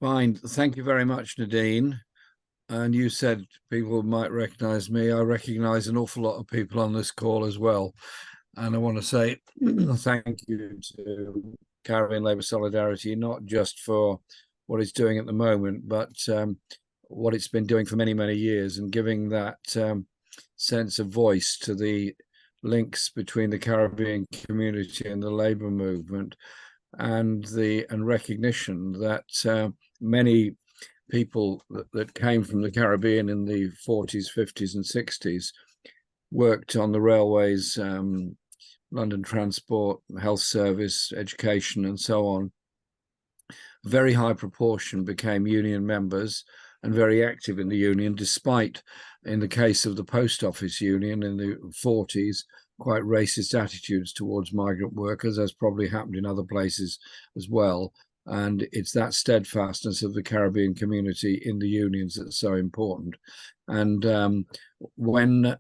Fine. Thank you very much, Nadine. And you said people might recognise me. I recognise an awful lot of people on this call as well. And I want to say thank you to Caribbean Labour Solidarity, not just for what it's doing at the moment, but what it's been doing for many, many years, and giving that sense of voice to the links between the Caribbean community and the labour movement, and recognition that many people that came from the Caribbean in the 40s, 50s and 60s worked on the railways, London Transport, Health Service, education and so on. A very high proportion became union members and very active in the union, despite, in the case of the Post Office Union in the 40s, quite racist attitudes towards migrant workers, as probably happened in other places as well. And it's that steadfastness of the Caribbean community in the unions that's so important. And when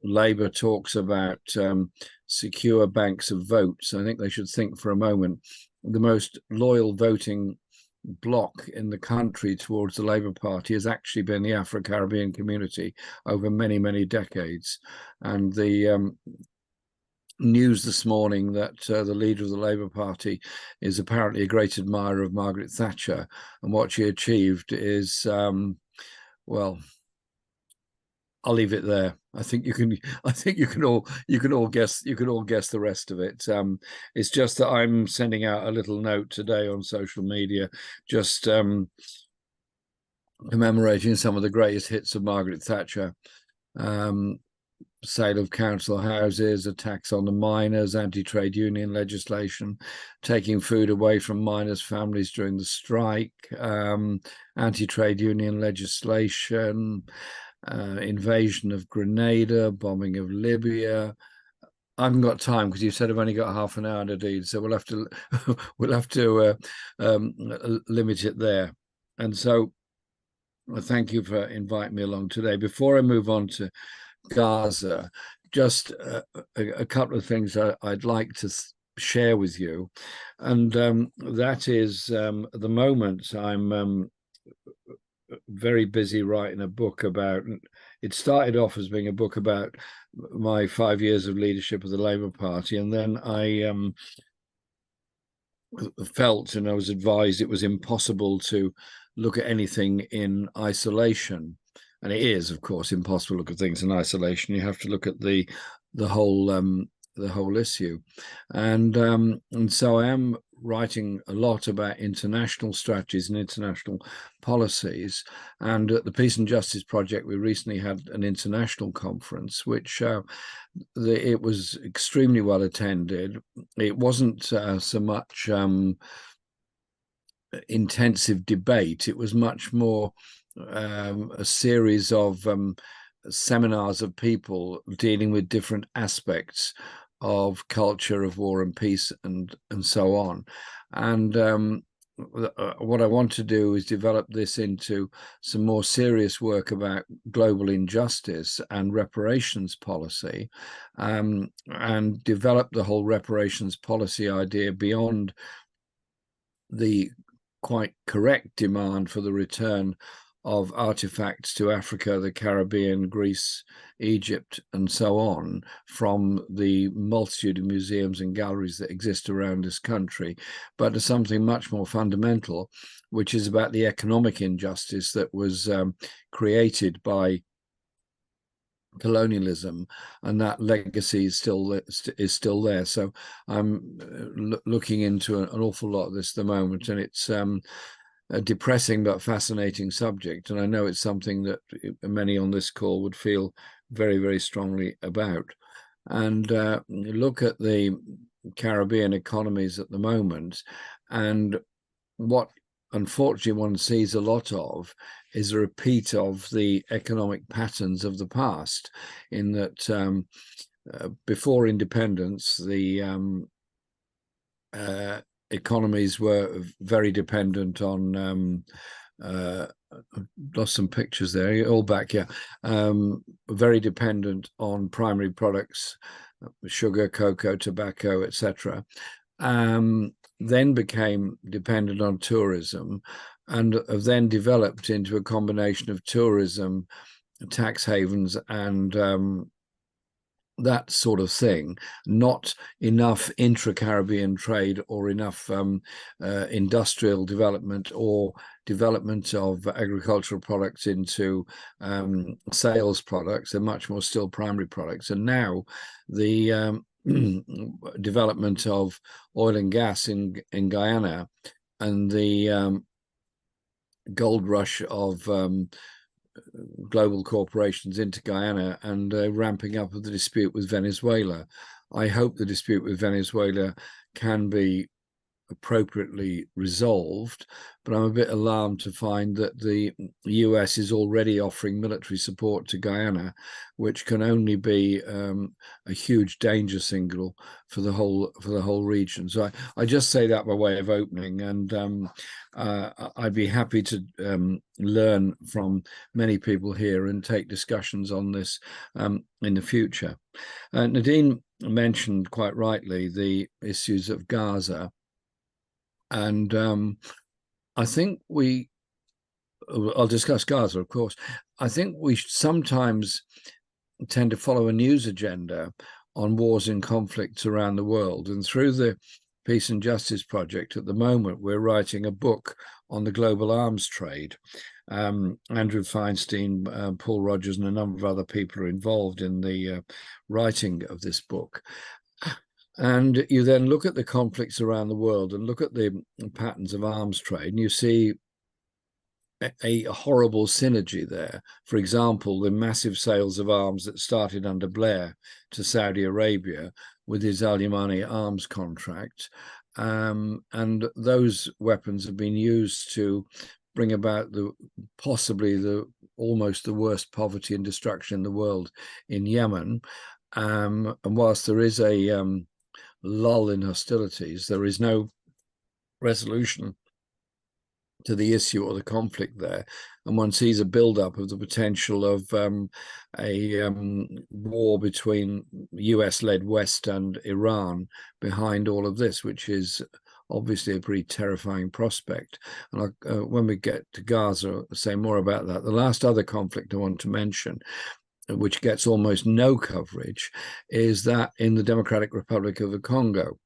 Labour talks about secure banks of votes, I think they should think for a moment. The most loyal voting bloc in the country towards the Labour Party has actually been the Afro-Caribbean community over many, many decades. And the news this morning that the leader of the Labour Party is apparently a great admirer of Margaret Thatcher, and what she achieved is, well, I'll leave it there. I think you can all guess the rest of it. It's just that I'm sending out a little note today on social media, just commemorating some of the greatest hits of Margaret Thatcher. Sale of council houses, attacks on the miners, anti-trade union legislation, taking food away from miners' families during the strike, anti-trade union legislation, invasion of Grenada, bombing of Libya. I haven't got time because you said I've only got half an hour to do, so we'll have to limit it there. And so thank you for inviting me along today. Before I move on to Gaza, just a couple of things I'd like to share with you, and that is at the moment I'm very busy writing a book about. It started off as being a book about my 5 years of leadership of the Labour Party, and then I felt and I was advised it was impossible to look at anything in isolation. And it is, of course, impossible to look at things in isolation. You have to look at the whole issue, and so I am writing a lot about international strategies and international policies. And at the Peace and Justice Project, we recently had an international conference, which it was extremely well attended. It wasn't so much intensive debate; it was much more a series of seminars of people dealing with different aspects of culture, of war and peace, and so on. And what I want to do is develop this into some more serious work about global injustice and reparations policy, and develop the whole reparations policy idea beyond the quite correct demand for the return of artifacts to Africa, the Caribbean, Greece, Egypt, and so on, from the multitude of museums and galleries that exist around this country, but to something much more fundamental, which is about the economic injustice that was created by colonialism, and that legacy is still there. So I'm looking into an awful lot of this at the moment, and it's a depressing but fascinating subject, and I know it's something that many on this call would feel very, very strongly about. And look at the Caribbean economies at the moment, and what unfortunately one sees a lot of is a repeat of the economic patterns of the past, in that before independence, the economies were very dependent on lost some pictures there, all back, yeah, very dependent on primary products sugar, cocoa, tobacco, etc., then became dependent on tourism, and have then developed into a combination of tourism, tax havens, and that sort of thing, not enough intra-Caribbean trade or enough industrial development or development of agricultural products into sales products. They're much more still primary products. And now the development of oil and gas in Guyana and the gold rush of global corporations into Guyana and ramping up of the dispute with Venezuela. I hope the dispute with Venezuela can be appropriately resolved, but I'm a bit alarmed to find that the US is already offering military support to Guyana, which can only be a huge danger signal for the whole region. So I just say that by way of opening, and I'd be happy to learn from many people here and take discussions on this in the future. Nadine mentioned quite rightly the issues of Gaza. And I think I'll discuss Gaza, of course. I think we sometimes tend to follow a news agenda on wars and conflicts around the world. And through the Peace and Justice Project, at the moment, we're writing a book on the global arms trade. Andrew Feinstein, Paul Rogers, and a number of other people are involved in the writing of this book. And you then look at the conflicts around the world and look at the patterns of arms trade, and you see a horrible synergy there. For example, the massive sales of arms that started under Blair to Saudi Arabia with his Al-Yamani arms contract. And those weapons have been used to bring about possibly almost the worst poverty and destruction in the world in Yemen. And whilst there is a lull in hostilities, there is no resolution to the issue or the conflict there, and one sees a build-up of the potential of a war between US-led West and Iran behind all of this, which is obviously a pretty terrifying prospect. And when we get to Gaza, I'll say more about that. The last other conflict I want to mention, which gets almost no coverage, is that in the Democratic Republic of the Congo.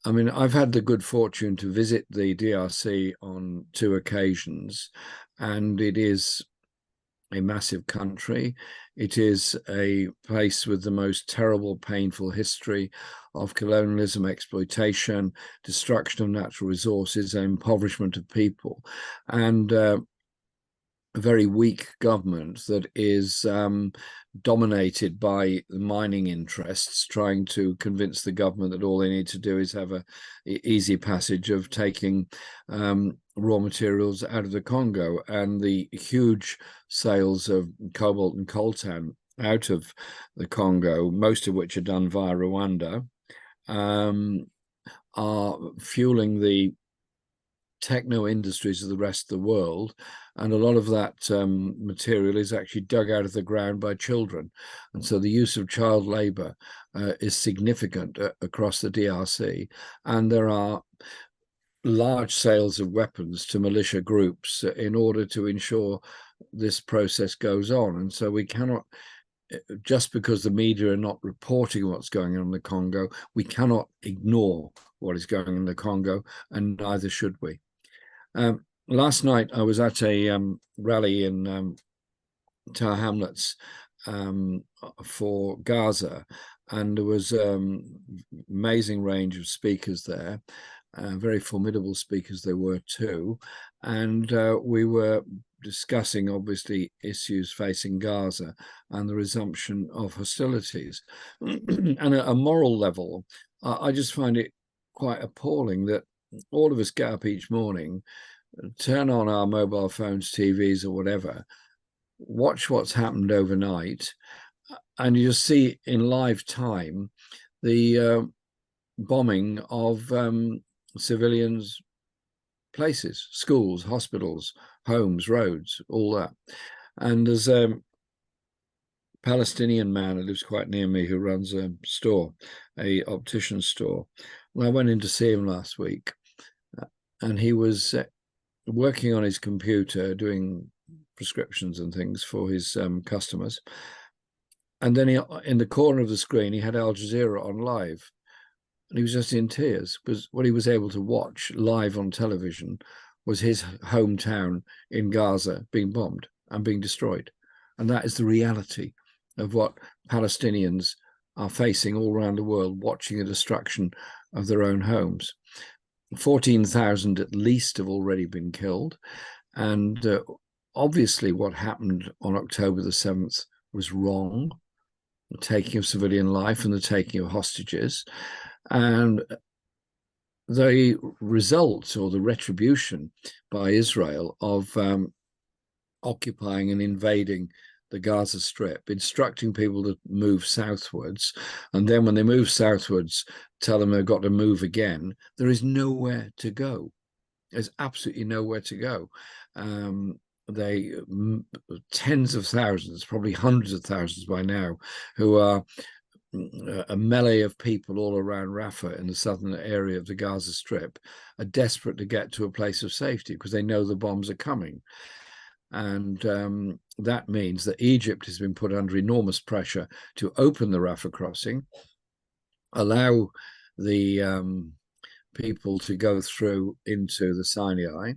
I mean, I've had the good fortune to visit the DRC on 2 occasions, and it is a massive country. It is a place with the most terrible, painful history of colonialism, exploitation, destruction of natural resources, and impoverishment of people, and a very weak government that is dominated by the mining interests, trying to convince the government that all they need to do is have an easy passage of taking raw materials out of the Congo, and the huge sales of cobalt and coltan out of the Congo, most of which are done via Rwanda, are fueling the techno industries of the rest of the world, and a lot of that material is actually dug out of the ground by children, and so the use of child labor is significant across the DRC, and there are large sales of weapons to militia groups in order to ensure this process goes on. And so we cannot, just because the media are not reporting what's going on in the Congo, we cannot ignore what is going on in the Congo, and neither should we. Last night, I was at a rally in Tower Hamlets for Gaza, and there was amazing range of speakers there, very formidable speakers they were too, and we were discussing, obviously, issues facing Gaza and the resumption of hostilities. And at a moral level, I just find it quite appalling that all of us get up each morning, turn on our mobile phones, TVs, or whatever, watch what's happened overnight, and you just see in live time the bombing of civilians' places, schools, hospitals, homes, roads, all that. And there's Palestinian man who lives quite near me who runs a store, a optician store. Well, I went in to see him last week, and he was working on his computer doing prescriptions and things for his customers. And then in the corner of the screen, he had Al Jazeera on live. And he was just in tears because what he was able to watch live on television was his hometown in Gaza being bombed and being destroyed. And that is the reality of what Palestinians are facing all around the world, watching the destruction of their own homes. 14,000 at least have already been killed. And obviously what happened on October the 7th was wrong, the taking of civilian life and the taking of hostages. And the results or the retribution by Israel of occupying and invading the Gaza Strip, instructing people to move southwards, and then when they move southwards, tell them they've got to move again. There is nowhere to go. There's absolutely nowhere to go. Tens of thousands, probably hundreds of thousands by now, who are a melee of people all around Rafah in the southern area of the Gaza Strip, are desperate to get to a place of safety because they know the bombs are coming. And that means that Egypt has been put under enormous pressure to open the Rafah crossing, allow the people to go through into the Sinai.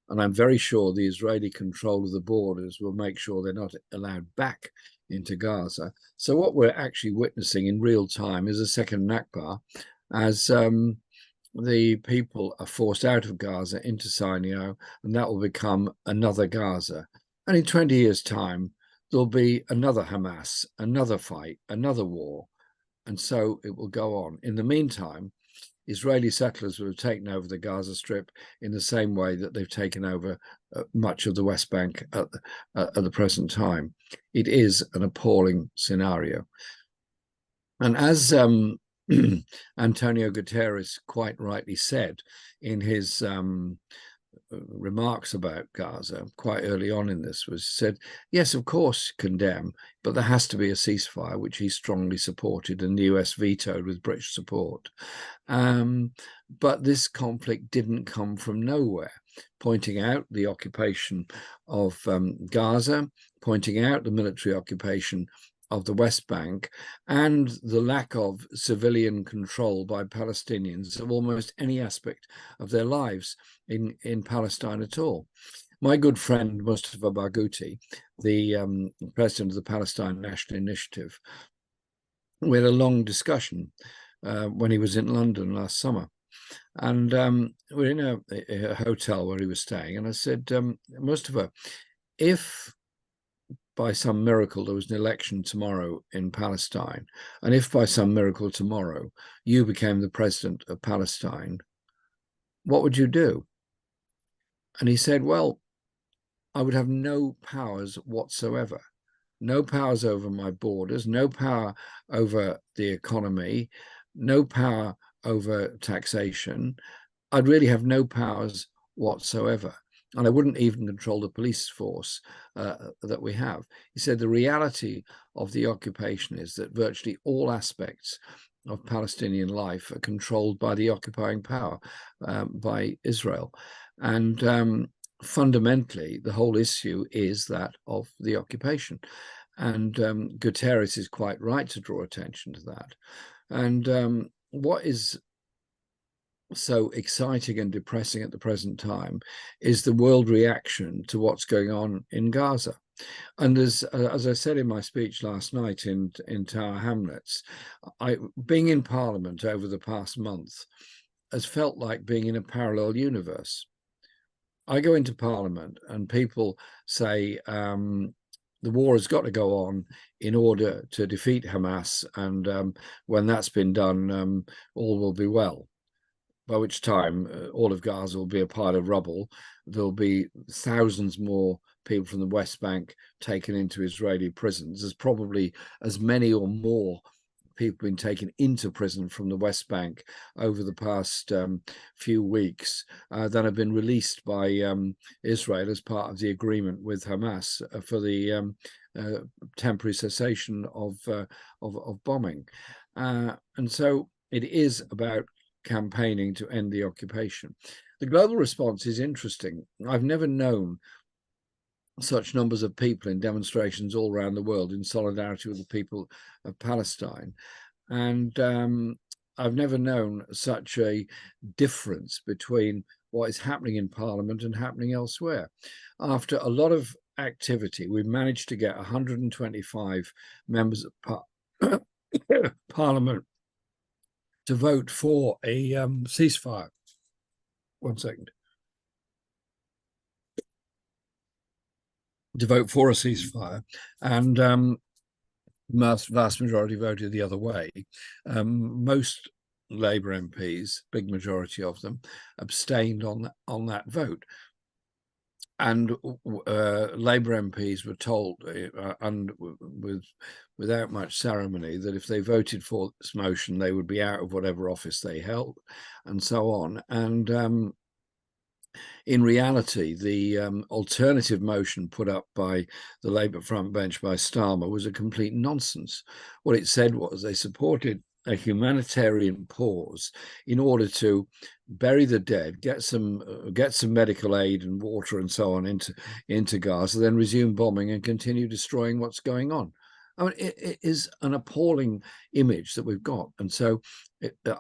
And I'm very sure the Israeli control of the borders will make sure they're not allowed back into Gaza. So what we're actually witnessing in real time is a second Nakba as the people are forced out of Gaza into Sinai, and that will become another Gaza. And in 20 years' time, there'll be another Hamas, another fight, another war. And so it will go on. In the meantime, Israeli settlers will have taken over the Gaza Strip in the same way that they've taken over much of the West Bank at the present time. It is an appalling scenario. And as Antonio Guterres quite rightly said in his remarks about Gaza quite early on in this, was said, yes, of course, condemn, but there has to be a ceasefire, which he strongly supported and the US vetoed with British support. But this conflict didn't come from nowhere, pointing out the occupation of Gaza, pointing out the military occupation of the West Bank, and the lack of civilian control by Palestinians of almost any aspect of their lives in Palestine at all. My good friend Mustafa Barghouti, the president of the Palestine National Initiative, we had a long discussion when he was in London last summer. And we're in a hotel where he was staying. And I said, Mustafa, if by some miracle there was an election tomorrow in Palestine, and if by some miracle tomorrow you became the president of Palestine, what would you do? And he said, well, I would have no powers whatsoever. No powers over my borders, no power over the economy, no power over taxation. I'd really have no powers whatsoever. And I wouldn't even control the police force that we have. He said the reality of the occupation is that virtually all aspects of Palestinian life are controlled by the occupying power, by Israel. And fundamentally, the whole issue is that of the occupation. And Guterres is quite right to draw attention to that. And what is so exciting and depressing at the present time is the world reaction to what's going on in Gaza. And as I said in my speech last night in Tower Hamlets, being in Parliament over the past month has felt like being in a parallel universe. I go into Parliament and people say the war has got to go on in order to defeat Hamas, and when that's been done, all will be well. By which time all of Gaza will be a pile of rubble. There'll be thousands more people from the West Bank taken into Israeli prisons. There's probably as many or more people been taken into prison from the West Bank over the past few weeks that have been released by Israel as part of the agreement with Hamas for the temporary cessation of bombing. And so it is about campaigning to end the occupation. The global response is interesting. I've never known such numbers of people in demonstrations all around the world in solidarity with the people of Palestine. And I've never known such a difference between what is happening in Parliament and happening elsewhere. After a lot of activity, we managed to get 125 members of Parliament to vote for a ceasefire. One second. To vote for a ceasefire, and vast majority voted the other way. Most Labour MPs, big majority of them, abstained on that vote. And Labour MPs were told, and without much ceremony, that if they voted for this motion, they would be out of whatever office they held, and so on. And in reality, the alternative motion put up by the Labour front bench by Starmer was a complete nonsense. What it said was they supported a humanitarian pause in order to bury the dead, get some medical aid and water and so on into Gaza, then resume bombing and continue destroying what's going on. I mean, it is an appalling image that we've got. And so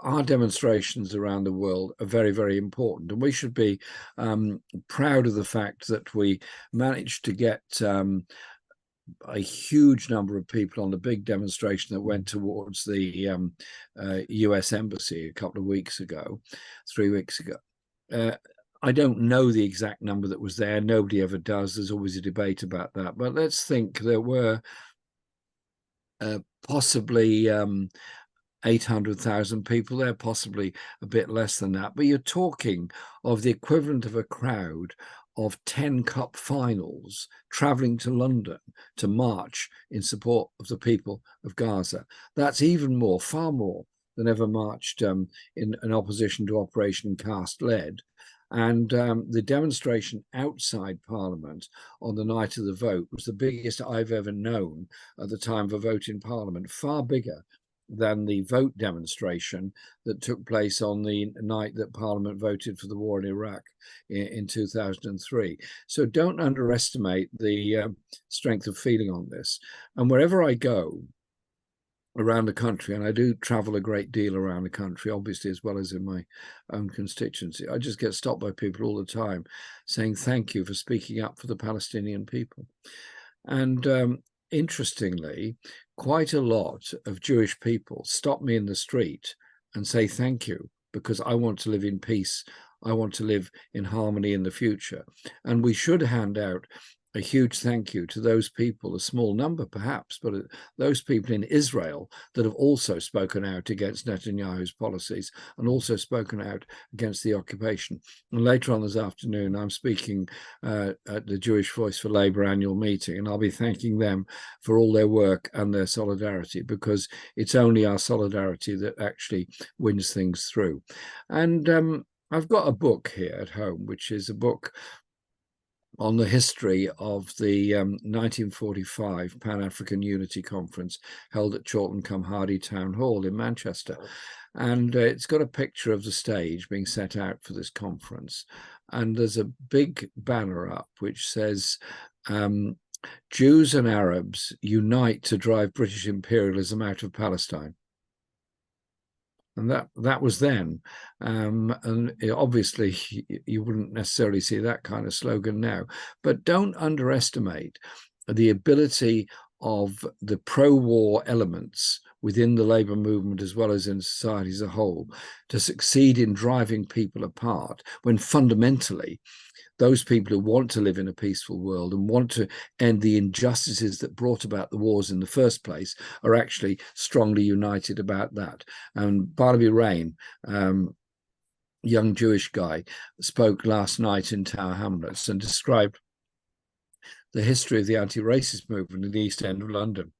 our demonstrations around the world are very, very important. And we should be proud of the fact that we managed to get a huge number of people on the big demonstration that went towards the US embassy a couple of weeks ago, 3 weeks ago. I don't know the exact number that was there. Nobody ever does. There's always a debate about that. But let's think there were possibly 800,000 people there, possibly a bit less than that. But you're talking of the equivalent of a crowd of 10 cup finals traveling to London to march in support of the people of Gaza. That's even more, far more than ever marched in opposition to Operation Cast Lead. And the demonstration outside Parliament on the night of the vote was the biggest I've ever known at the time of a vote in Parliament, far bigger than the vote demonstration that took place on the night that Parliament voted for the war in Iraq in 2003. So don't underestimate the strength of feeling on this. And wherever I go around the country, and I do travel a great deal around the country, obviously, as well as in my own constituency, I just get stopped by people all the time saying thank you for speaking up for the Palestinian people. And interestingly, quite a lot of Jewish people stop me in the street and say thank you, because I want to live in peace. I want to live in harmony in the future. And we should hand out a huge thank you to those people, a small number perhaps, but those people in Israel that have also spoken out against Netanyahu's policies and also spoken out against the occupation. And later on this afternoon, I'm speaking at the Jewish Voice for Labour annual meeting, and I'll be thanking them for all their work and their solidarity, because it's only our solidarity that actually wins things through. And I've got a book here at home, which is a book on the history of the 1945 Pan-African Unity Conference held at Chorlton-cum-Hardy Town Hall in Manchester. And it's got a picture of the stage being set out for this conference. And there's a big banner up which says, Jews and Arabs unite to drive British imperialism out of Palestine. And that was then. And obviously, you wouldn't necessarily see that kind of slogan now. But don't underestimate the ability of the pro-war elements within the Labour movement, as well as in society as a whole, to succeed in driving people apart, when fundamentally those people who want to live in a peaceful world and want to end the injustices that brought about the wars in the first place are actually strongly united about that. And Barnaby Rain, young Jewish guy, spoke last night in Tower Hamlets and described the history of the anti-racist movement in the East End of London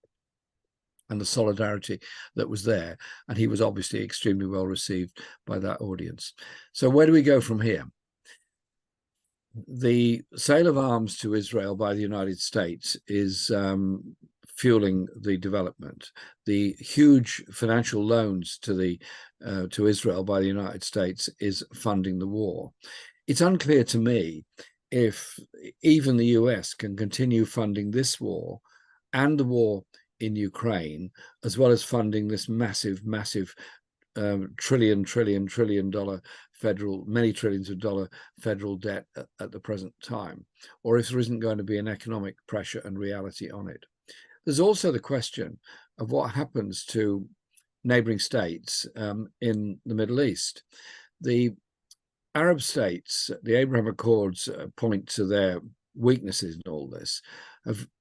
and the solidarity that was there. And he was obviously extremely well received by that audience. So where do we go from here? the sale of arms to Israel by the United States is fueling the development. The huge financial loans to Israel by the United States is funding the war. It's unclear to me if even the US can continue funding this war and the war in Ukraine, as well as funding this massive trillion dollar many trillions of dollar federal debt at the present time, or if there isn't going to be an economic pressure and reality on it. There's also the question of what happens to neighboring states in the Middle East. The Arab states, the Abraham Accords, point to their weaknesses in all this.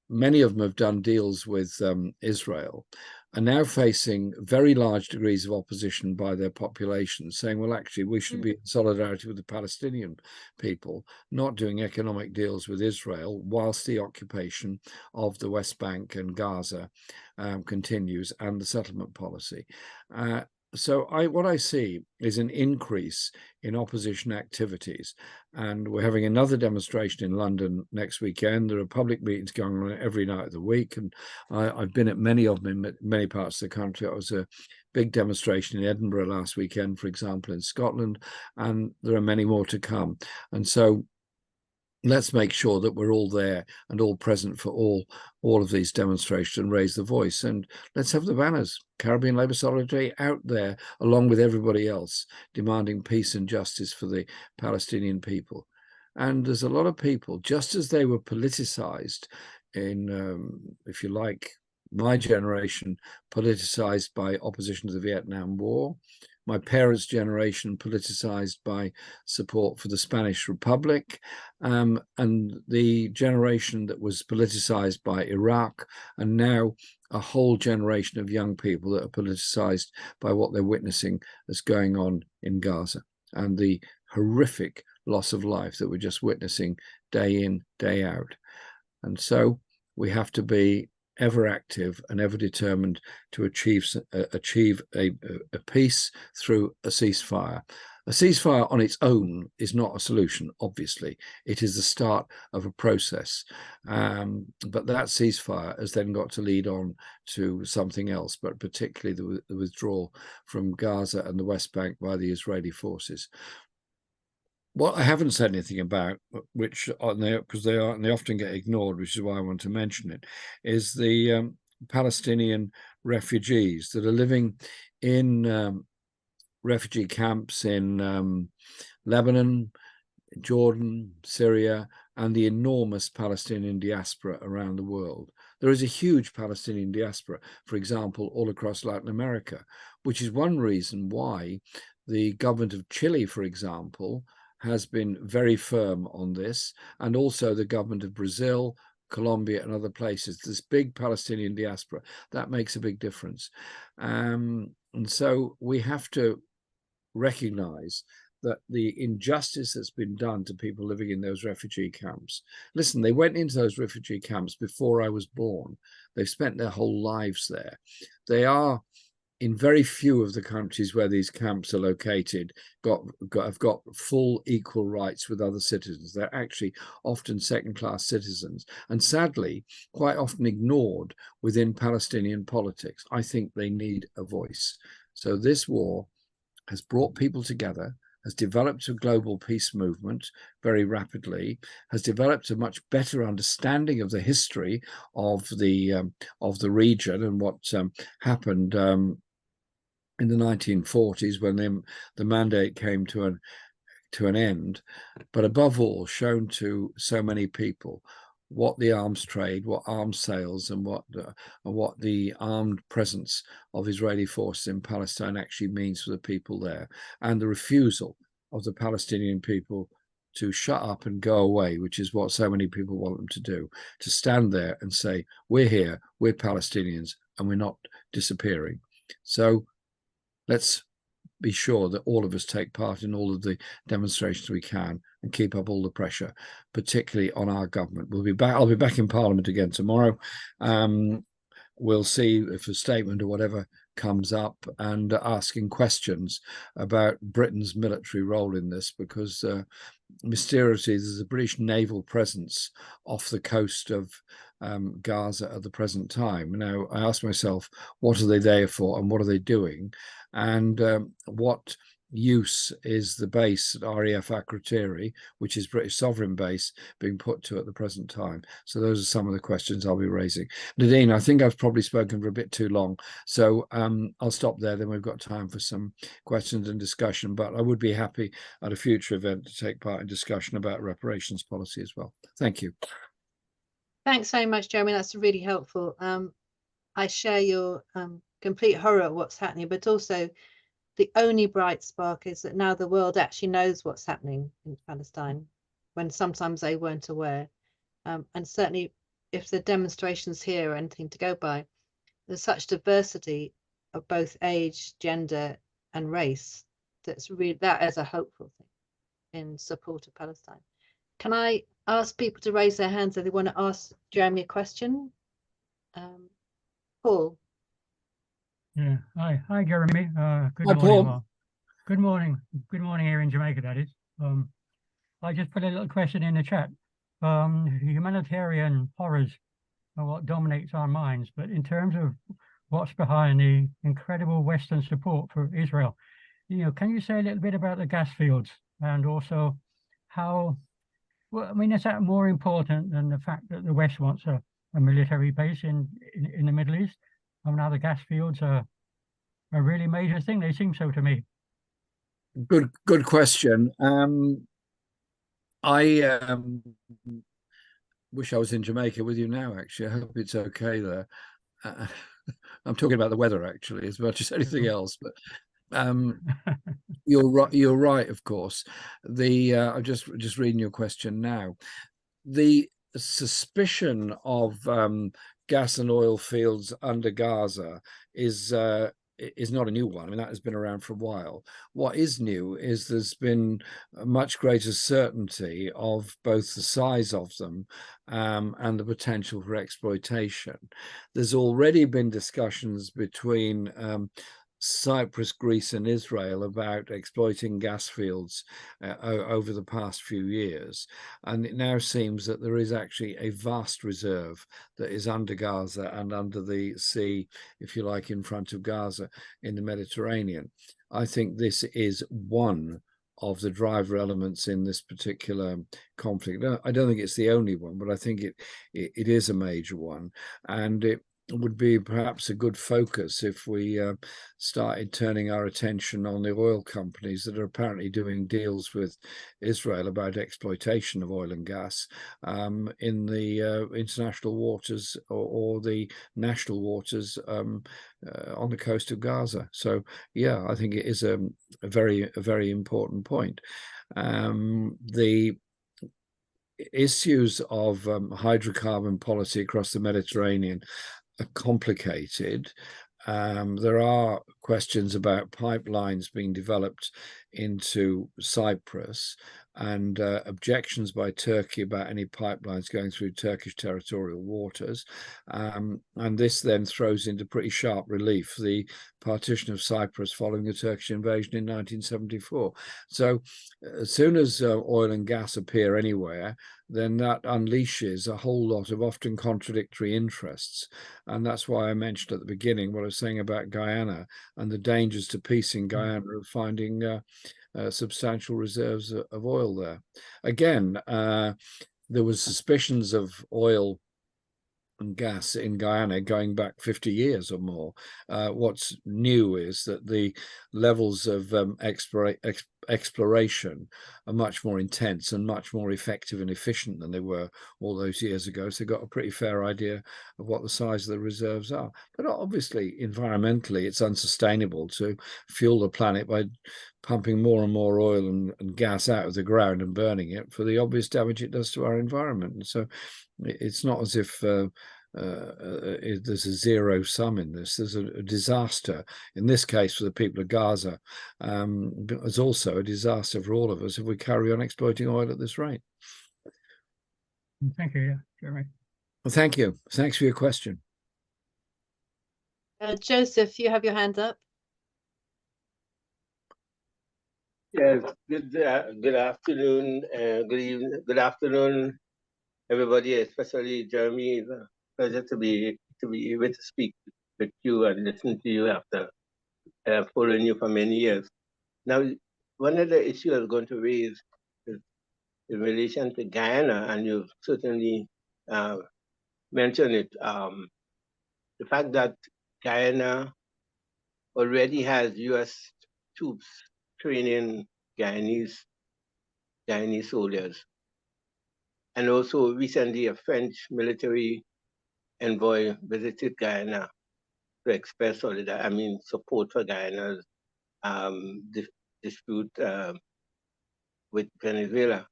Many of them have done deals with Israel, are now facing very large degrees of opposition by their population, saying, well, actually, we should be in solidarity with the Palestinian people, not doing economic deals with Israel whilst the occupation of the West Bank and Gaza continues, and the settlement policy. So what I see is an increase in opposition activities, and we're having another demonstration in London next weekend. There are public meetings going on every night of the week, and I've been at many of them in many parts of the country. I was a big demonstration in Edinburgh last weekend, for example, in Scotland, and there are many more to come. And so let's make sure that we're all there and all present for all of these demonstrations and raise the voice. And let's have the banners, Caribbean Labour Solidarity, out there along with everybody else, demanding peace and justice for the Palestinian people. And there's a lot of people, just as they were politicized in, if you like, my generation, politicized by opposition to the Vietnam War, my parents' generation politicized by support for the Spanish Republic, and the generation that was politicized by Iraq, and now a whole generation of young people that are politicized by what they're witnessing as going on in Gaza, and the horrific loss of life that we're just witnessing day in, day out. And so we have to be ever active and ever determined to achieve a peace through a ceasefire. A ceasefire on its own is not a solution, obviously. It is the start of a process. But that ceasefire has then got to lead on to something else, but particularly the withdrawal from Gaza and the West Bank by the Israeli forces. What I haven't said anything about, which because they often get ignored, which is why I want to mention it, is the Palestinian refugees that are living in refugee camps in Lebanon, Jordan, Syria, and the enormous Palestinian diaspora around the world. There is a huge Palestinian diaspora, for example, all across Latin America, which is one reason why the government of Chile, for example, has been very firm on this, and also the government of Brazil, Colombia, and other places. This big Palestinian diaspora, that makes a big difference. And so we have to recognize that the injustice that's been done to people living in those refugee camps. Listen, they went into those refugee camps before I was born. They've spent their whole lives there. They are, in very few of the countries where these camps are located, have got full equal rights with other citizens. They're actually often second-class citizens, and sadly, quite often ignored within Palestinian politics. I think they need a voice. So this war has brought people together, has developed a global peace movement very rapidly, has developed a much better understanding of the history of the region and what happened in the 1940s when the mandate came to an end, but above all shown to so many people what the arms trade, what arms sales, and what the armed presence of Israeli forces in Palestine actually means for the people there, and the refusal of the Palestinian people to shut up and go away, which is what so many people want them to do, to stand there and say, we're here, we're Palestinians, and we're not disappearing. So let's be sure that all of us take part in all of the demonstrations we can and keep up all the pressure, particularly on our government. We'll be back. I'll be back in Parliament again tomorrow. We'll see if a statement or whatever comes up and asking questions about Britain's military role in this, because mysteriously there's a British naval presence off the coast of Gaza at the present time. Now, I ask myself, what are they there for, and what are they doing, and what use is the base at RAF Akrotiri, which is British sovereign base, being put to at the present time? So those are some of the questions I'll be raising. Nadine, I think I've probably spoken for a bit too long, so I'll stop there. Then we've got time for some questions and discussion, but I would be happy at a future event to take part in discussion about reparations policy as well. Thank you. Thanks very much, Jeremy. That's really helpful. I share your complete horror at what's happening, but also the only bright spark is that now the world actually knows what's happening in Palestine, when sometimes they weren't aware. And certainly if the demonstrations here are anything to go by, there's such diversity of both age, gender and race. That is a hopeful thing in support of Palestine. Can I ask people to raise their hands if they want to ask Jeremy a question? Paul. Yeah. Hi, Jeremy. Good Hi, morning. Paul. Well, good morning. Good morning here in Jamaica, that is. I just put a little question in the chat. Humanitarian horrors are what dominates our minds, but in terms of what's behind the incredible Western support for Israel, can you say a little bit about the gas fields, and also how, well, I mean, is that more important than the fact that the West wants a military base in the Middle East? I mean, now the gas fields are a really major thing. They seem so to me. Good question. I wish I was in Jamaica with you now, actually. I hope it's okay there. I'm talking about the weather, actually, as much as anything else. But you're right, of course. I'm just reading your question now. The suspicion of gas and oil fields under Gaza is not a new one. I mean, that has been around for a while. What is new is there's been a much greater certainty of both the size of them and the potential for exploitation. There's already been discussions between Cyprus, Greece and Israel about exploiting gas fields over the past few years. And it now seems that there is actually a vast reserve that is under Gaza and under the sea, if you like, in front of Gaza in the Mediterranean. I think this is one of the driver elements in this particular conflict. I don't think it's the only one, but I think it is a major one. And it would be perhaps a good focus if we started turning our attention on the oil companies that are apparently doing deals with Israel about exploitation of oil and gas in the international waters or the national waters on the coast of Gaza. So, yeah, I think it is a very important point. The issues of hydrocarbon policy across the Mediterranean are complicated. There are questions about pipelines being developed into Cyprus and objections by Turkey about any pipelines going through Turkish territorial waters. And this then throws into pretty sharp relief the partition of Cyprus following the Turkish invasion in 1974. So as soon as oil and gas appear anywhere, then that unleashes a whole lot of often contradictory interests. And that's why I mentioned at the beginning what I was saying about Guyana and the dangers to peace in Guyana of finding substantial reserves of oil there. Again, there was suspicions of oil and gas in Guyana going back 50 years or more. What's new is that the levels of exploration are much more intense and much more effective and efficient than they were all those years ago. So they've got a pretty fair idea of what the size of the reserves are. But obviously, environmentally, it's unsustainable to fuel the planet by pumping more and more oil and gas out of the ground and burning it for the obvious damage it does to our environment. And so it's not as if there's a zero sum in this. There's a disaster, in this case for the people of Gaza, but there's also a disaster for all of us if we carry on exploiting oil at this rate. Thank you, Jeremy. Well, thank you. Thanks for your question. Joseph, you have your hand up. Yes, good afternoon, good evening, good afternoon, everybody, especially Jeremy. It's a pleasure to be able to speak with you and listen to you after following you for many years. Now, one of the issues I was going to raise is in relation to Guyana, and you've certainly mentioned it. The fact that Guyana already has U.S. troops training Guyanese soldiers. And also recently a French military envoy visited Guyana to express support for Guyana's dispute with Venezuela.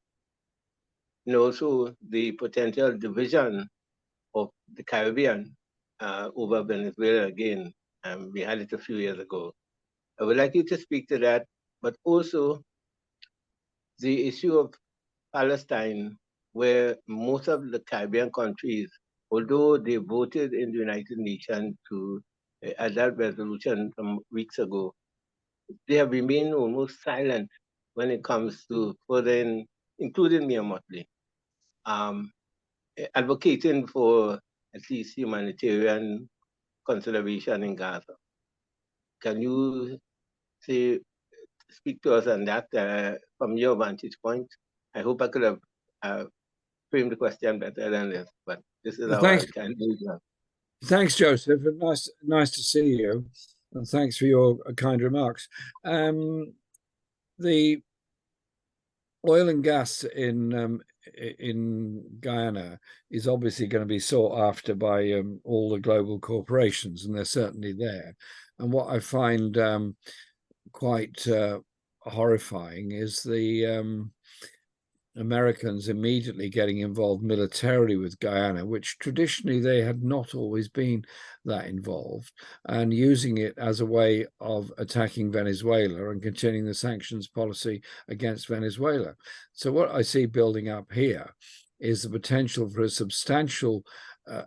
And also the potential division of the Caribbean over Venezuela again. We had it a few years ago. I would like you to speak to that, but also the issue of Palestine, where most of the Caribbean countries, although they voted in the United Nations to add that resolution some weeks ago, they have remained almost silent when it comes to further, including me, Motley, advocating for at least humanitarian consideration in Gaza. Can you speak to us on that from your vantage point? I hope I could have frame the question better than this, but this is how I can do it. Thanks, Joseph, and nice to see you, and thanks for your kind remarks. The oil and gas in Guyana is obviously going to be sought after by all the global corporations, and they're certainly there. And what I find quite horrifying is the Americans immediately getting involved militarily with Guyana, which traditionally they had not always been that involved, and using it as a way of attacking Venezuela and continuing the sanctions policy against Venezuela. So what I see building up here is the potential for a substantial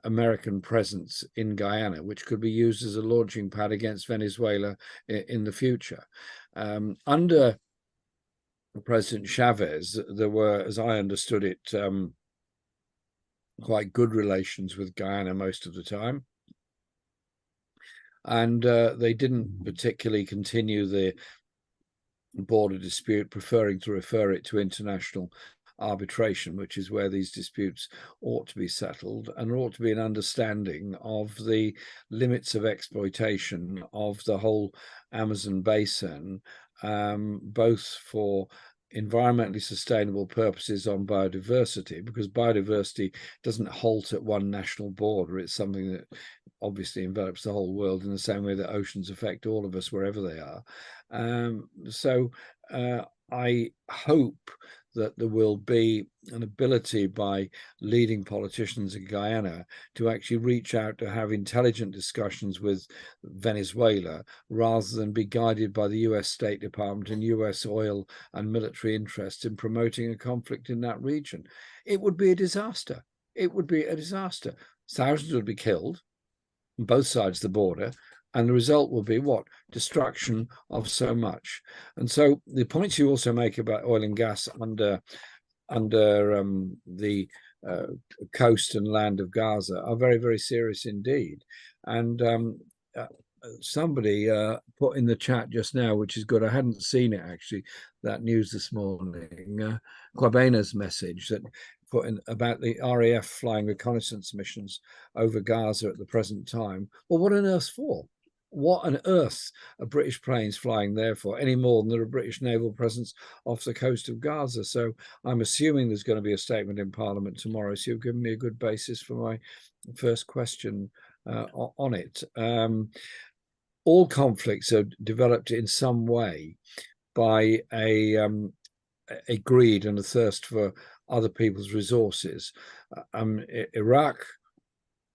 American presence in Guyana, which could be used as a launching pad against Venezuela in the future. Under President Chavez, there were, as I understood it, quite good relations with Guyana most of the time. And they didn't particularly continue the border dispute, preferring to refer it to international arbitration, which is where these disputes ought to be settled, and there ought to be an understanding of the limits of exploitation of the whole Amazon basin, both for environmentally sustainable purposes on biodiversity, because biodiversity doesn't halt at one national border. It's something that obviously envelops the whole world in the same way that oceans affect all of us wherever they are. So I hope that there will be an ability by leading politicians in Guyana to actually reach out to have intelligent discussions with Venezuela, rather than be guided by the US State Department and US oil and military interests in promoting a conflict in that region. It would be a disaster. It would be a disaster. Thousands would be killed on both sides of the border, and the result will be what? Destruction of so much. And so the points you also make about oil and gas under the coast and land of Gaza are very, very serious indeed. And somebody put in the chat just now, which is good. I hadn't seen it actually, that news this morning. Kwabena's message that put in about the RAF flying reconnaissance missions over Gaza at the present time. Well, what on earth for? What on earth are British planes flying there for, any more than there are British naval presence off the coast of Gaza? So I'm assuming there's going to be a statement in Parliament tomorrow. So you've given me a good basis for my first question on it. All conflicts are developed in some way by a greed and a thirst for other people's resources. Iraq,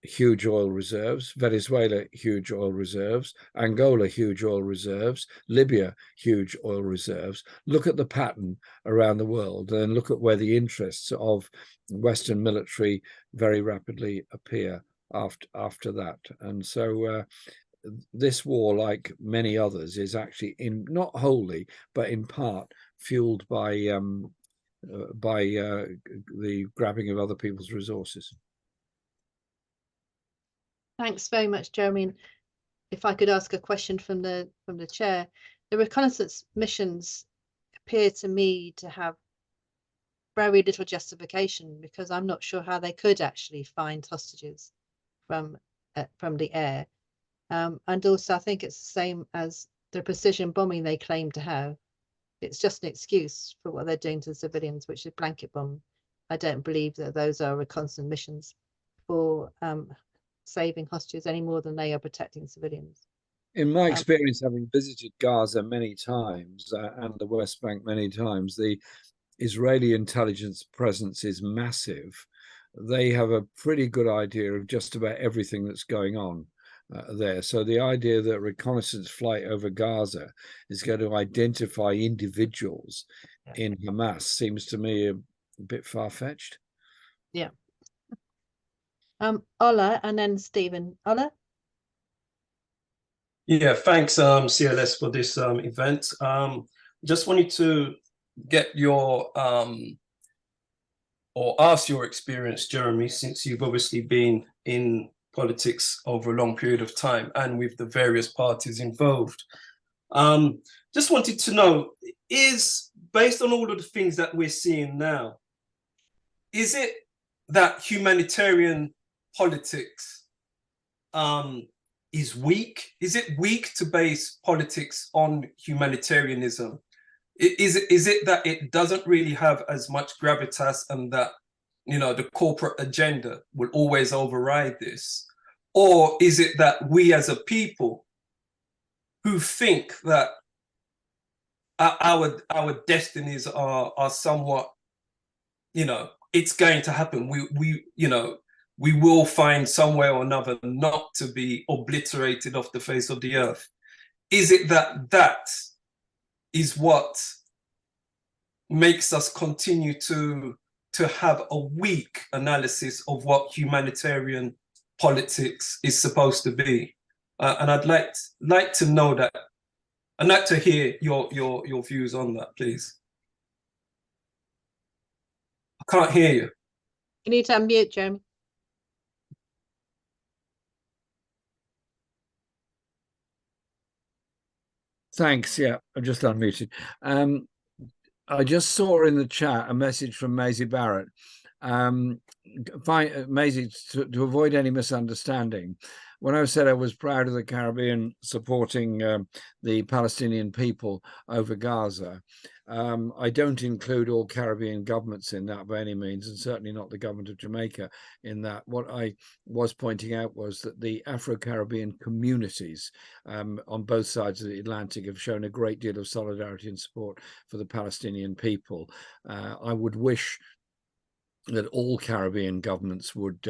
huge oil reserves. Venezuela, huge oil reserves. Angola, huge oil reserves. Libya, huge oil reserves. Look at the pattern around the world, and look at where the interests of Western military very rapidly appear after that. And so this war, like many others, is actually not wholly, but in part fueled by the grabbing of other people's resources. Thanks very much, Jeremy. And if I could ask a question from the chair, the reconnaissance missions appear to me to have very little justification, because I'm not sure how they could actually find hostages from the air. And also, I think it's the same as the precision bombing they claim to have. It's just an excuse for what they're doing to the civilians, which is blanket bomb. I don't believe that those are reconnaissance missions for saving hostages any more than they are protecting civilians. In my experience, having visited Gaza many times and the West Bank many times, the Israeli intelligence presence is massive. They have a pretty good idea of just about everything that's going on there. So the idea that reconnaissance flight over Gaza is going to identify individuals in Hamas seems to me a bit far-fetched. Yeah. Ola, and then Stephen. Ola? Yeah, thanks, CLS, for this event. Just wanted to get your or ask your experience, Jeremy, since you've obviously been in politics over a long period of time and with the various parties involved. Just wanted to know, is, based on all of the things that we're seeing now, is it that humanitarian politics is weak? Is it weak to base politics on humanitarianism? Is it that it doesn't really have as much gravitas, and that, you know, the corporate agenda will always override this? Or is it that we as a people who think that our destinies are somewhat, you know, it's going to happen. We will find some way or another not to be obliterated off the face of the earth. Is it that is what makes us continue to have a weak analysis of what humanitarian politics is supposed to be? And I'd like to know that. I'd like to hear your views on that, please. I can't hear you. You need to unmute, Jeremy. Thanks. Yeah, I'm just unmuted. I just saw in the chat a message from Maisie Barrett. Maisie, to avoid any misunderstanding, when I said I was proud of the Caribbean supporting the Palestinian people over Gaza, I don't include all Caribbean governments in that by any means, and certainly not the government of Jamaica in that. What I was pointing out was that the Afro-Caribbean communities on both sides of the Atlantic have shown a great deal of solidarity and support for the Palestinian people. I would wish that all Caribbean governments would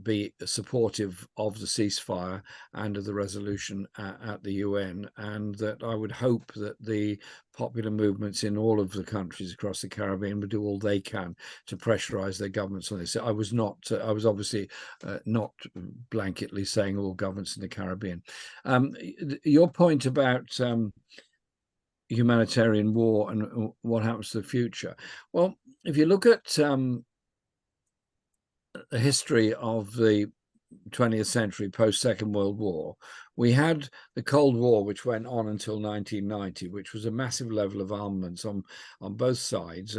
be supportive of the ceasefire and of the resolution at the UN, and that I would hope that the popular movements in all of the countries across the Caribbean would do all they can to pressurize their governments on this. I was obviously not blanketly saying all governments in the Caribbean. Your point about humanitarian war and what happens to the future. Well, if you look at the history of the 20th century post-Second World War, we had the Cold War, which went on until 1990, which was a massive level of armaments on both sides,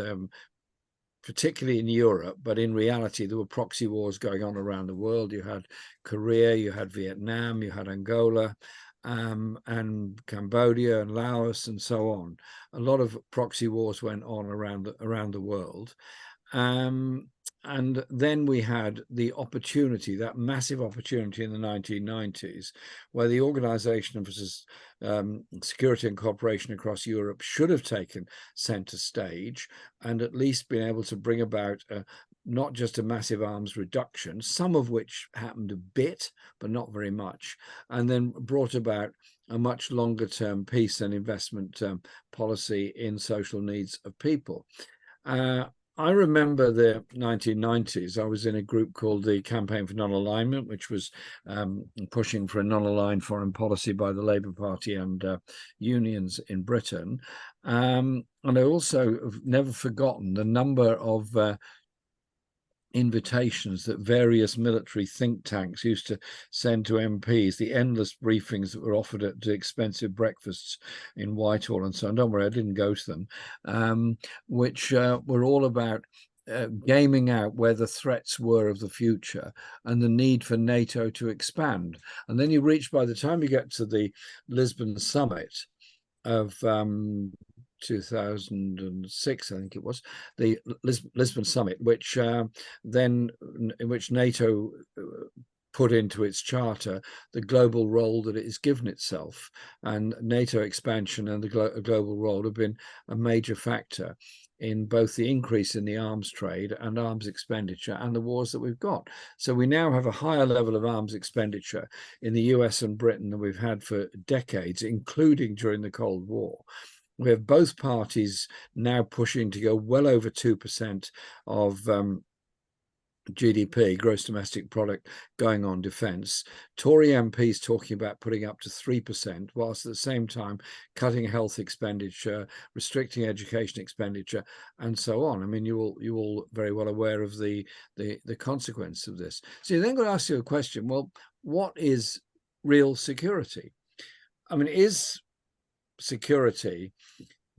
particularly in Europe, but in reality there were proxy wars going on around the world. You had Korea, you had Vietnam, you had Angola, and Cambodia and Laos and so on. A lot of proxy wars went on around the world. And then we had the opportunity, that massive opportunity in the 1990s, where the Organization for Security and Cooperation across Europe should have taken center stage and at least been able to bring about not just a massive arms reduction, some of which happened a bit, but not very much, and then brought about a much longer term peace and investment policy in social needs of people. I remember the 1990s. I was in a group called the Campaign for Non-Alignment, which was pushing for a non-aligned foreign policy by the Labour Party and unions in Britain. And I also have never forgotten the number of invitations that various military think tanks used to send to MPs, the endless briefings that were offered at expensive breakfasts in Whitehall and so on. Don't worry, I didn't go to them, which were all about gaming out where the threats were of the future and the need for NATO to expand. And then you reach, by the time you get to the Lisbon summit of 2006, I think it was, the Lisbon summit, which then in which NATO put into its charter the global role that it has given itself, and NATO expansion and the global role have been a major factor in both the increase in the arms trade and arms expenditure and the wars that we've got. So we now have a higher level of arms expenditure in the US and Britain than we've had for decades, including during the Cold War. We have both parties now pushing to go well over 2% of GDP, gross domestic product, going on defence. Tory MPs talking about putting up to 3%, whilst at the same time cutting health expenditure, restricting education expenditure, and so on. I mean, you're all very well aware of the consequence of this. So you then got to ask you a question, well, what is real security? I mean, is security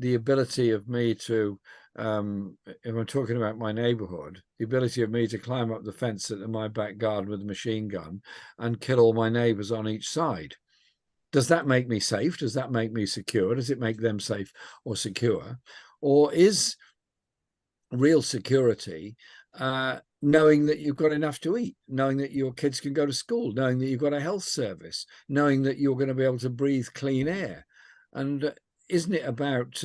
the ability of me to, if I'm talking about my neighborhood, the ability of me to climb up the fence in my back garden with a machine gun and kill all my neighbors on each side? Does that make me safe? Does that make me secure? Does it make them safe or secure? Or is real security knowing that you've got enough to eat, knowing that your kids can go to school, knowing that you've got a health service, knowing that you're going to be able to breathe clean air? And isn't it about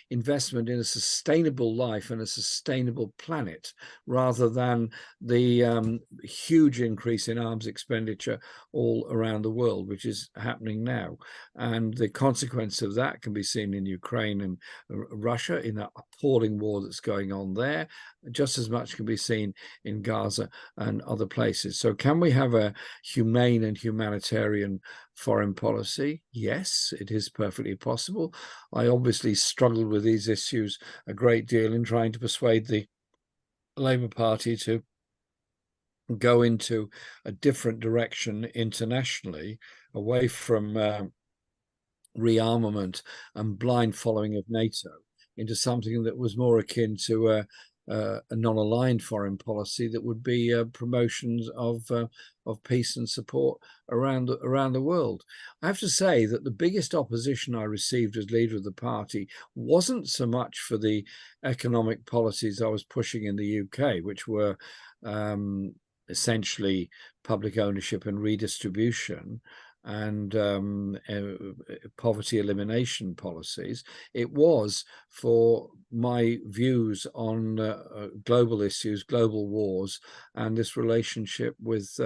investment in a sustainable life and a sustainable planet, rather than the huge increase in arms expenditure all around the world, which is happening now? And the consequence of that can be seen in Ukraine and Russia, in that appalling war that's going on there. Just as much can be seen in Gaza and other places. So can we have a humane and humanitarian foreign policy? Yes, it is perfectly possible. I obviously struggled with these issues a great deal in trying to persuade the Labour Party to go into a different direction internationally, away from rearmament and blind following of NATO, into something that was more akin to a non-aligned foreign policy that would be promotions of peace and support around the world. I have to say that the biggest opposition I received as leader of the party wasn't so much for the economic policies I was pushing in the UK, which were essentially public ownership and redistribution and poverty elimination policies. It was for my views on global issues, global wars, and this relationship with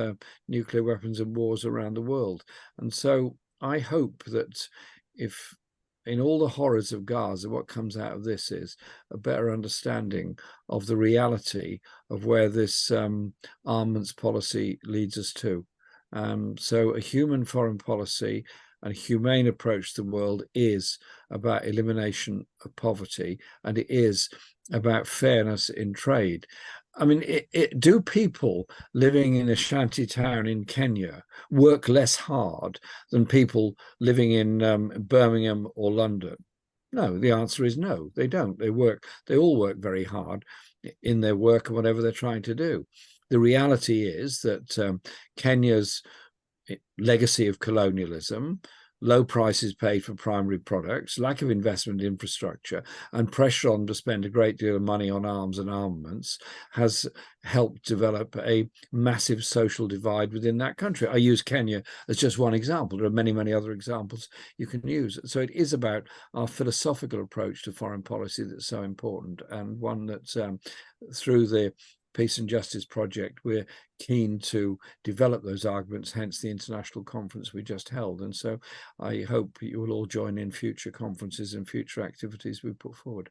nuclear weapons and wars around the world. And so I hope that if in all the horrors of Gaza, what comes out of this is a better understanding of the reality of where this armaments policy leads us to. So a human foreign policy and a humane approach to the world is about elimination of poverty, and it is about fairness in trade. I mean, do people living in a shanty town in Kenya work less hard than people living in Birmingham or London? No, the answer is no, they don't. They all work very hard in their work and whatever they're trying to do. The reality is that Kenya's legacy of colonialism, low prices paid for primary products, lack of investment in infrastructure, and pressure on to spend a great deal of money on arms and armaments has helped develop a massive social divide within that country. I use Kenya as just one example. There are many, many other examples you can use. So it is about our philosophical approach to foreign policy that's so important, and one that through the Peace and Justice Project, we're keen to develop those arguments, hence the international conference we just held. And so I hope you will all join in future conferences and future activities we put forward.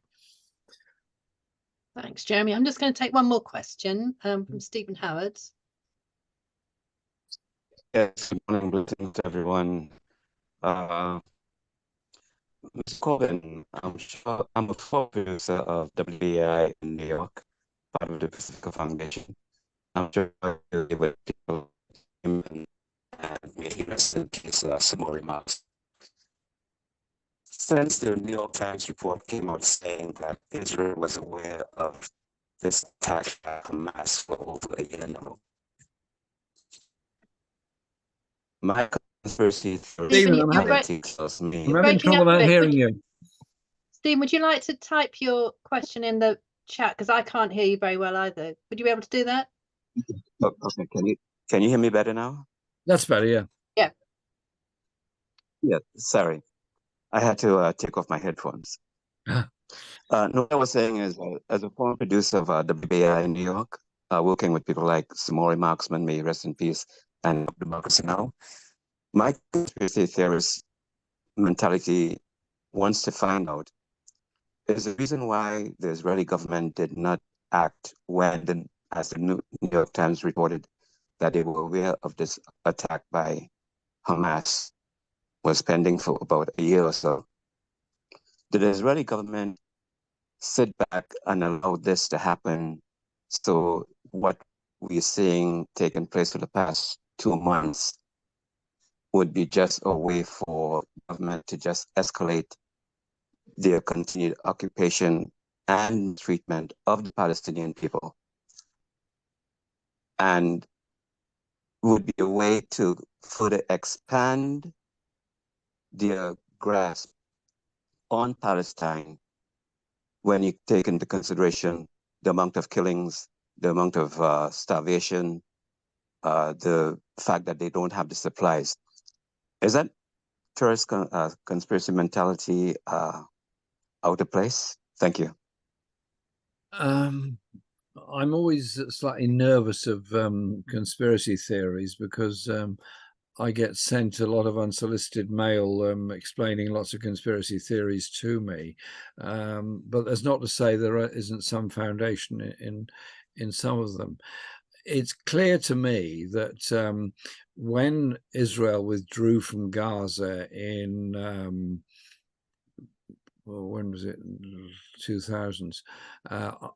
Thanks, Jeremy. I'm just going to take one more question from Stephen Howard. Yes, good morning, greetings to everyone. Mr. Corbyn, I'm sure I'm a producer of WBI in New York, part of the Pacific Foundation. I'm sure you'll be with people and maybe rest in peace, some more remarks. Since the New York Times report came out saying that Israel was aware of this attack by Hamas for over a year now, my conspiracy theory Stephen, I'm tells me you're having breaking trouble up a out bit. hearing you. Stephen, would you like to type your question in the chat? Because I can't hear you very well either. Would you be able to do that? oh, okay, can you hear me better now? That's better, yeah. Yeah. Yeah, sorry. I had to take off my headphones. No, what I was saying is, as a former producer of WBI in New York, working with people like Samori Marksman, may he rest in peace, and Democracy Now!, my conspiracy theorist mentality wants to find out, is the reason why the Israeli government did not act when, as the New York Times reported, that they were aware of this attack by Hamas was pending for about a year or so. Did the Israeli government sit back and allow this to happen? So what we're seeing taking place for the past 2 months would be just a way for government to just escalate their continued occupation and treatment of the Palestinian people, and would be a way to further expand their grasp on Palestine when you take into consideration the amount of killings, the amount of starvation, the fact that they don't have the supplies. Is that tourist conspiracy mentality out of place? Thank you. I'm always slightly nervous of conspiracy theories because I get sent a lot of unsolicited mail explaining lots of conspiracy theories to me. But that's not to say there isn't some foundation in some of them. It's clear to me that when Israel withdrew from Gaza in well, when was it? 2000s.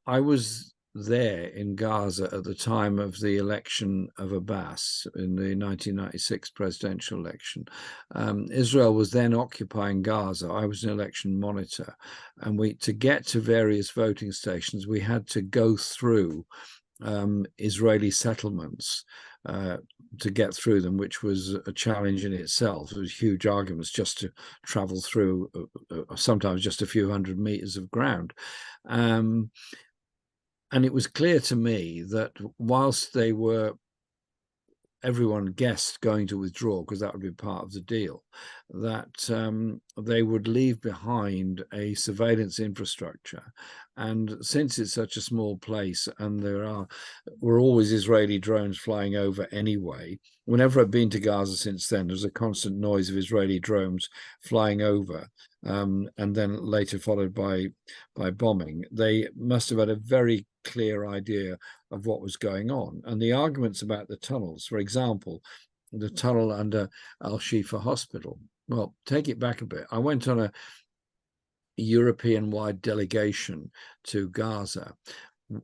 I was there in Gaza at the time of the election of Abbas in the 1996 presidential election. Israel was then occupying Gaza. I was an election monitor, and to get to various voting stations, we had to go through Israeli settlements to get through them, which was a challenge in itself. There was huge arguments just to travel through sometimes just a few hundred meters of ground. And it was clear to me that whilst everyone guessed going to withdraw, because that would be part of the deal, that they would leave behind a surveillance infrastructure. And since it's such a small place and were always Israeli drones flying over anyway, whenever I've been to Gaza since then, there's a constant noise of Israeli drones flying over, and then later followed by bombing. They must have had a very clear idea of what was going on. And the arguments about the tunnels, for example, the tunnel under Al-Shifa Hospital, well, take it back a bit. I went on a European-wide delegation to Gaza,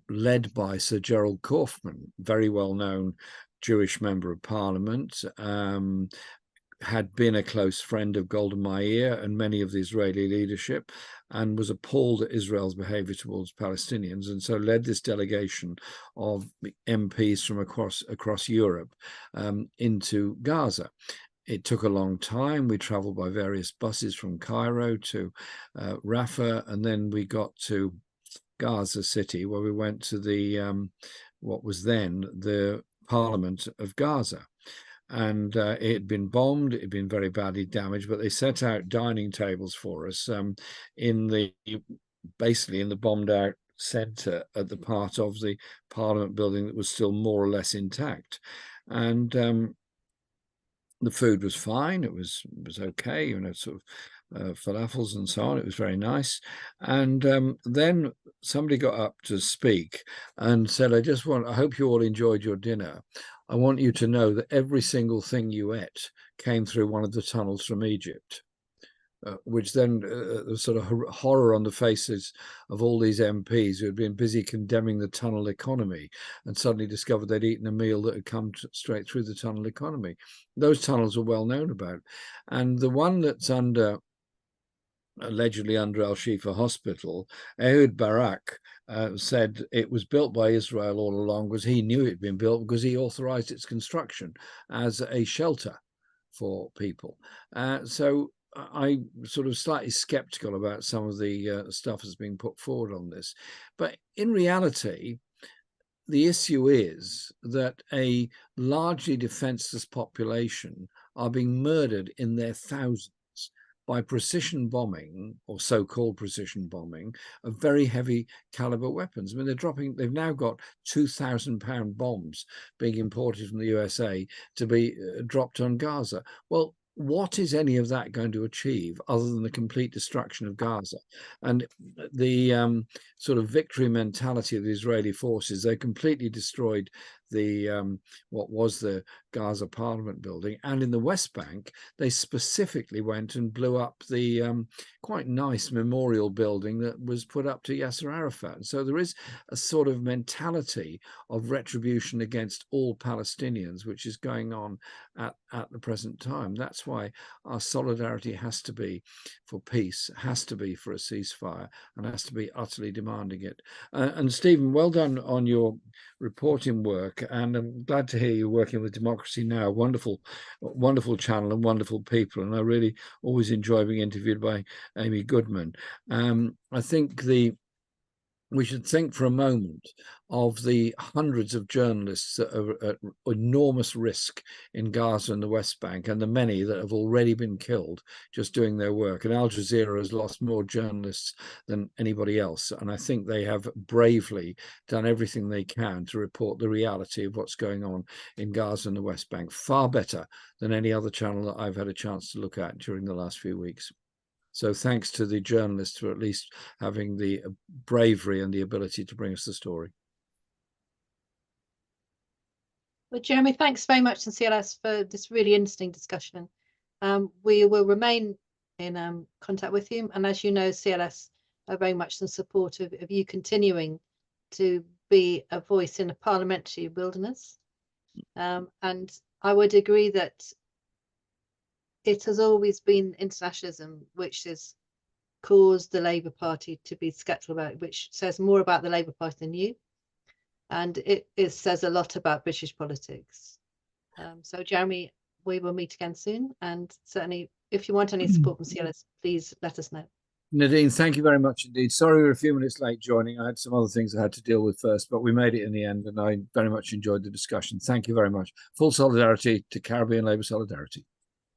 led by Sir Gerald Kaufman, very well-known Jewish member of parliament, had been a close friend of Golda Meir and many of the Israeli leadership, and was appalled at Israel's behavior towards Palestinians, and so led this delegation of MPs from across Europe into Gaza. It took a long time. We traveled by various buses from Cairo to Rafah, and then we got to Gaza City, where we went to the what was then the Parliament of Gaza. And it had been bombed, it had been very badly damaged, but they set out dining tables for us basically in the bombed out centre at the part of the Parliament building that was still more or less intact. And the food was fine, it was okay, sort of falafels and so on. It was very nice. And then somebody got up to speak and said, I hope you all enjoyed your dinner. I want you to know that every single thing you ate came through one of the tunnels from Egypt. Which then the sort of horror on the faces of all these MPs who had been busy condemning the tunnel economy and suddenly discovered they'd eaten a meal that had come straight through the tunnel economy. Those tunnels are well known about. And the one that's allegedly under Al-Shifa Hospital, Ehud Barak said it was built by Israel all along because he knew it had been built because he authorized its construction as a shelter for people. So I'm sort of slightly skeptical about some of the stuff that's being put forward on this. But in reality, the issue is that a largely defenseless population are being murdered in their thousands by precision bombing, or so-called precision bombing, of very heavy caliber weapons. I mean, they've now got 2,000-pound bombs being imported from the USA to be dropped on Gaza. Well, what is any of that going to achieve other than the complete destruction of Gaza? And the sort of victory mentality of the Israeli forces, they completely destroyed the what was the Gaza Parliament building, and in the West Bank they specifically went and blew up the quite nice memorial building that was put up to Yasser Arafat. So there is a sort of mentality of retribution against all Palestinians which is going on at the present time. That's why our solidarity has to be for peace, has to be for a ceasefire, and has to be utterly demanding it. And Stephen, well done on your reporting work, and I'm glad to hear you're working with Democracy Now! Wonderful channel and wonderful people, and I really always enjoy being interviewed by Amy Goodman. I think we should think for a moment of the hundreds of journalists that are at enormous risk in Gaza and the West Bank, and the many that have already been killed just doing their work. And Al Jazeera has lost more journalists than anybody else. And I think they have bravely done everything they can to report the reality of what's going on in Gaza and the West Bank, far better than any other channel that I've had a chance to look at during the last few weeks. So thanks to the journalists for at least having the bravery and the ability to bring us the story. Well, Jeremy, thanks very much to CLS for this really interesting discussion. We will remain in contact with you. And as you know, CLS are very much in support of you continuing to be a voice in a parliamentary wilderness. And I would agree that it has always been internationalism which has caused the Labour Party to be sceptical about it, which says more about the Labour Party than you. And it says a lot about British politics. So, Jeremy, we will meet again soon. And certainly, if you want any support from CLS, please let us know. Nadine, thank you very much indeed. Sorry we're a few minutes late joining. I had some other things I had to deal with first, but we made it in the end, and I very much enjoyed the discussion. Thank you very much. Full solidarity to Caribbean Labour Solidarity.